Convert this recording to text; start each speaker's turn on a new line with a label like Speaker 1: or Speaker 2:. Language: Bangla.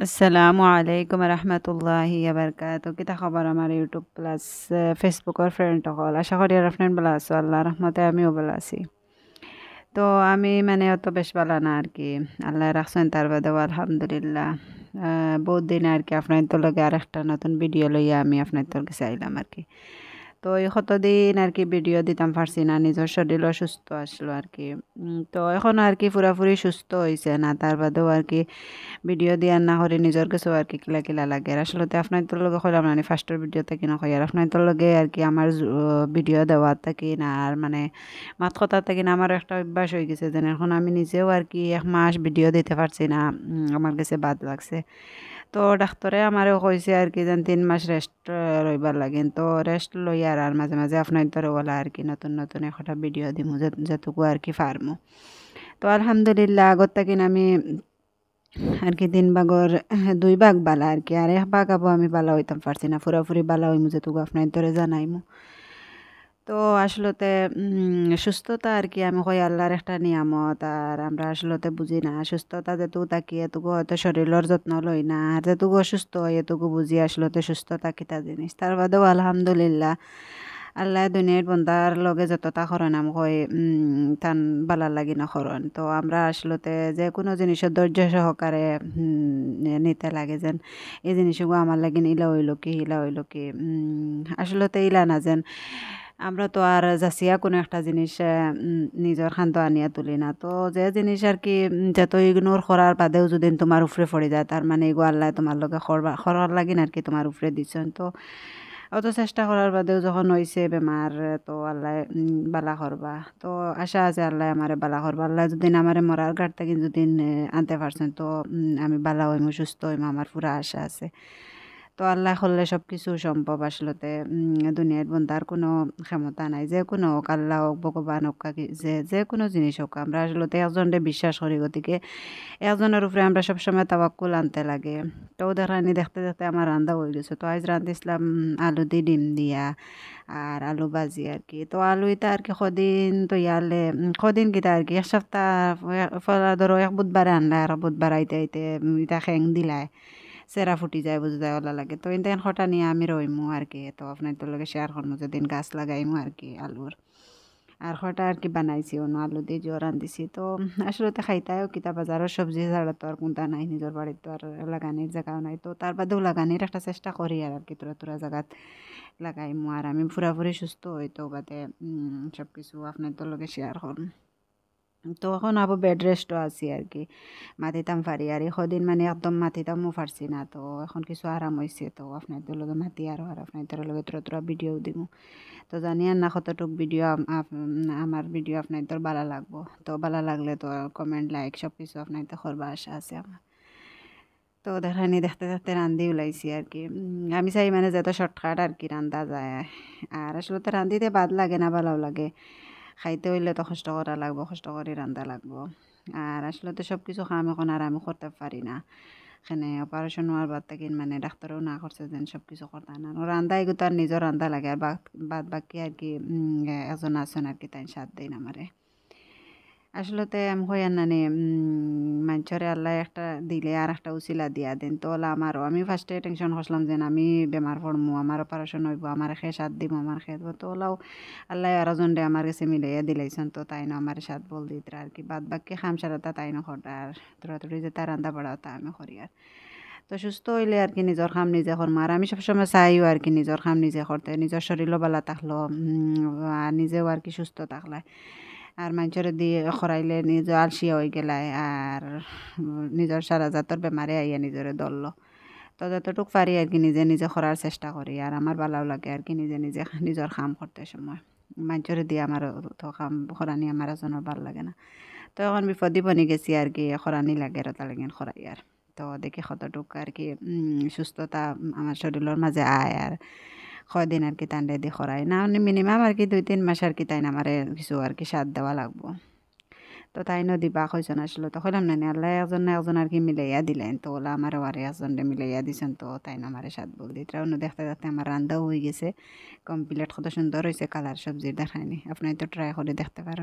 Speaker 1: আসসালামু আলাইকুম রহমতুল্লাহি বারকাত কিতা খবর আমার ইউটিউব প্লাস ফেসবুকের ফ্রেন্ড সকল আশা করি আর ফ্রেন্ড ভালো আছো আল্লাহ রহমতে আমিও ভালো আছি। তো আমি মানে অত বেশ ভালো না আর কি, আল্লাহ রাখছেন তার বাদেও আলহামদুলিল্লাহ। বহুত দিন আর কি আপনার তো লগে আর একটা নতুন ভিডিও লইয়া আমি আপনার তোর কাছে আইলাম আর কি। তো এই কতদিন আর কি ভিডিও দিতাম পারছি না, নিজের শরীরও সুস্থ আসলো আর কি। তো এখন আর কি পুরাপুরি সুস্থ হয়েছে না, তার বাদেও আর কি ভিডিও দিয়ে না করে নিজের কাছেও আর কি কিলা কিলা লাগে। আর আসলে আপনার তোর লগে কইলাম না ফার্স্টের ভিডিওতে কিনা কই, আর আপনার তোর লগে আর কি আমার ভিডিও দেওয়ার থাকি না, আর মানে মাত কথা থাকি না, আমার একটা অভ্যাস হয়ে গেছে যেন এখন আমি নিজেও আর কি 1 মাস ভিডিও দিতে পারছি না। আমার কাছে বাদ লাগছে। তো ডাক্তারে আমারও কইছে আর কি যেন 3 মাস রেস্ট রইবার লাগেন। তো রেস্ট লই আর মাঝে মাঝে আপনার তোর বলা আর কি নতুন নতুন একটা ভিডিও দিমু যেটুকু আর কি পারমু। তো আলহামদুলিল্লাহ আগত থাকি আমি আর কি 3 ভাগর 2 ভাগ বালা আর কি, আর 1 ভাগ আবো আমি বালা হইতাম পারছি না, পুরাপুরি বালা হইমু যেটুকু আপনার তোরে জানাইমু। তো আসলতে সুস্থতা আর কি আমি কই আল্লাহর একটা নিয়ামত, আর আমরা আসলতে বুঝি না সুস্থতা যেটুকু থাকি এটুকু হয়তো শরীরের যত্ন লই না, আর যেটুকু অসুস্থ হয় এটুকু বুঝি আসলতে সুস্থতা কিতা জিনিস। তার বাদেও আলহামদুলিল্লাহ আল্লাহ দুনিয়ার বন্দার লগে যতটা করণ আমি কই তান বালার লাগি না করণ। তো আমরা আসলতে যে কোনো জিনিসের ধৈর্য সহকারে নিতে লাগে যেন এই জিনিসগুলো আমার লাগিন ইলা হইল কি ইলা হইল কি, আসলতে ইলা না যেন আমরা তো আর যাচিয়া কোনো একটা জিনিস নিজের খান্ত আনিয়া তুলি না। তো যে জিনিস আর কি যত ইগনোর করার বাদেও যদি তোমার উপরে পড়ে যায় তার মানে এগো আল্লাহ তোমার লগে করার লাগিন আর কি তোমার উপরে দিচ্ছেন। তো অত চেষ্টা করার বাদেও যখন হইছে বেমার, তো আল্লাহ বালা করবা। তো আশা আছে আল্লাহ আমারে বালা করবা। আল্লাহ যদি আমারে মরার ঘাট থেকে যদি আনতে পারছেন তো আমি বালা হইমু সুস্থ হইমু, আমার পুরা আশা আছে। তো আল্লাহ করলে সব কিছু সম্ভব আসলতে। দুনিয়ার বন্দার কোনো ক্ষমতা নাই, যে কোনো হোক আল্লাহ হোক ভগবান হোক যে কোনো জিনিস হোক আমরা আসলতে একজনকে বিশ্বাস করি, গতিকে একজনের উপরে আমরা সবসময় তাওয়াক্কুল আনতে লাগে। তো দেখানি দেখতে দেখতে আমার রান্না হয়ে গেছে। তো আজ রাঁধিছিলাম আলু দিয়ে ডিম দিয়া আর আলু ভাজি আর কি। তো আলু এটা আর কি কদিন তো ইয়ালে কদিন কিতা আর কি 1 সপ্তাহ ফলা ধরো এক বুধবারে আনলা আর বুধবার আইতে আইতে ইটা খেং দিলাই চেরা ফুটি যায় বুঝে যায় ওলা লাগে। তো ইনতেন খটা নিয়ে আমি রইমু আর কি। তো আপনার তোর লগে শেয়ার করমু যেদিন গাছ লাগাইমু আর কি আলুর। আর খটা আর কি বানাইছি অন্য আলু দিয়ে জোর রান্ধিছি। তো আসলে তো খাইতাও কিতা বাজারের সবজি ছাড়া তো আর কোনটা নাই, নিজের বাড়ির তো আর লাগানির জায়গাও নাই। তো তার বাদেও লাগানির একটা চেষ্টা করি আর কি তোরা তোরা জায়গাত লাগাইমু, আর আমি পুরাপুরি সুস্থ হই তো বাদে সব কিছু আপনার তোর লগে শেয়ার করুন। তো এখন আবার বেড রেস্টও আছি আর কি, মাতিতাম পারি আর এদিন মানে একদম মাতিতামও পারছি না। তো এখন কিছু আরাম হয়েছে, তো আপনাদের লগে মাতি আর আপনাদের লগে তোরা তোরা ভিডিও দিব। তো জানি আর না কতটুক ভিডিও আমার ভিডিও আপনাদের ভালো লাগবো। তো ভালো লাগলে তো কমেন্ট লাইক সব কিছু আপনাদের করবার আশা আছে আমার। তো দেখানি দেখতে দেখতে রান্ধি ওলাইছি আর কি। আমি চাই মানে যত শর্টকাট আর কি রান্ধা যায়। আর আসলে তো রান্ধিতে বাদ লাগে না, ভালো লাগে। খাইতে হইলে তো কষ্ট করা লাগবো, কষ্ট করে রান্ধা লাগবো। আর আসলে তো সব কিছু কাম এখন আর আমি করতে পারি না। এখানে অপারেশন হওয়ার বাদ থেকে মানে ডাক্তারও না করছে যেন সব কিছু করতে না, রান্ধা এগুলো তো আর নিজের রান্ধা লাগে। আর বাদ বাকি আর কি একজন আছেন আর কি তাই সাথ দেন আমারে। আসলতে আমি কই আর নানি মানুষরে আল্লাহ একটা দিলে আর একটা উচিলা দিয়া দেন। তো ওলা আমারও আমি ফার্স্টে টেনশন করছিলাম যে আমি বেমার পড়মু, আমার অপারেশন হইব, আমার খেয়ে সাথ দিব, আমার খেয়ে দেবো। তো ওলাও আল্লাহ আরো জনরে আমার কাছে মিলাইয়া দিলাইছেন। তো তাই না আমার সাথ বল দিতরা আর কি, বাদ বাকি খাম সারাতা তাই না খটা আর তোরা যে তার রান্না বাড়াও তা আমি করি আর। তো সুস্থ হইলে আর কি নিজের কাম নিজে করম। আর আমি সবসময় চাইও আর কি নিজের কাম নিজে করতে, নিজের শরীরও ভালো থাকলো আর নিজেও আর কি সুস্থ থাকলে। আর মানুষের দিয়ে খরাইলে নিজে আলসিয়া হয়ে গেলাই আর নিজের সারা জাতর বেমারে আইয়া নিজেরে ধরলো। তো যতটুক পারি আর কি নিজে নিজে করার চেষ্টা করি। আর আমার ভালো লাগে আর কি নিজে নিজে নিজের কাম করতে সময়। মানুষের দিয়ে আমার তো কাম খরানি আমার এজনের ভাল লাগে না। তো এখন বিপদে বনি গেছি আর কি, খরানি লাগে আর তা লাগেন খরাই আর। তো দেখি কতটুক আর কি সুস্থতা আমার শরীরের মাঝে আয় আর কয়দিন আর কি তান রেডি করাই না মিনিমাম আর কি 2-3 মাস আর কি তাই না আমার কিছু আর কি সাথ দেওয়া লাগবো। তো তাই দিবা কইজন আসলো তো কইলাম না আল্লাহ একজন না একজন আর কি মিলাইয়া দিলেন। তো ওলা আমার আর একজনরে মিলাইয়া দিছেন। তো তাই না আমারে সাথ বল দিত অন্য দেখতে দেখতে আমার রান্নাও হয়ে গেছে কমপ্লিট, কত সুন্দর হয়েছে কালার সবজির দেখায়নি। আপনি তো ট্রাই করে দেখতে পারেন।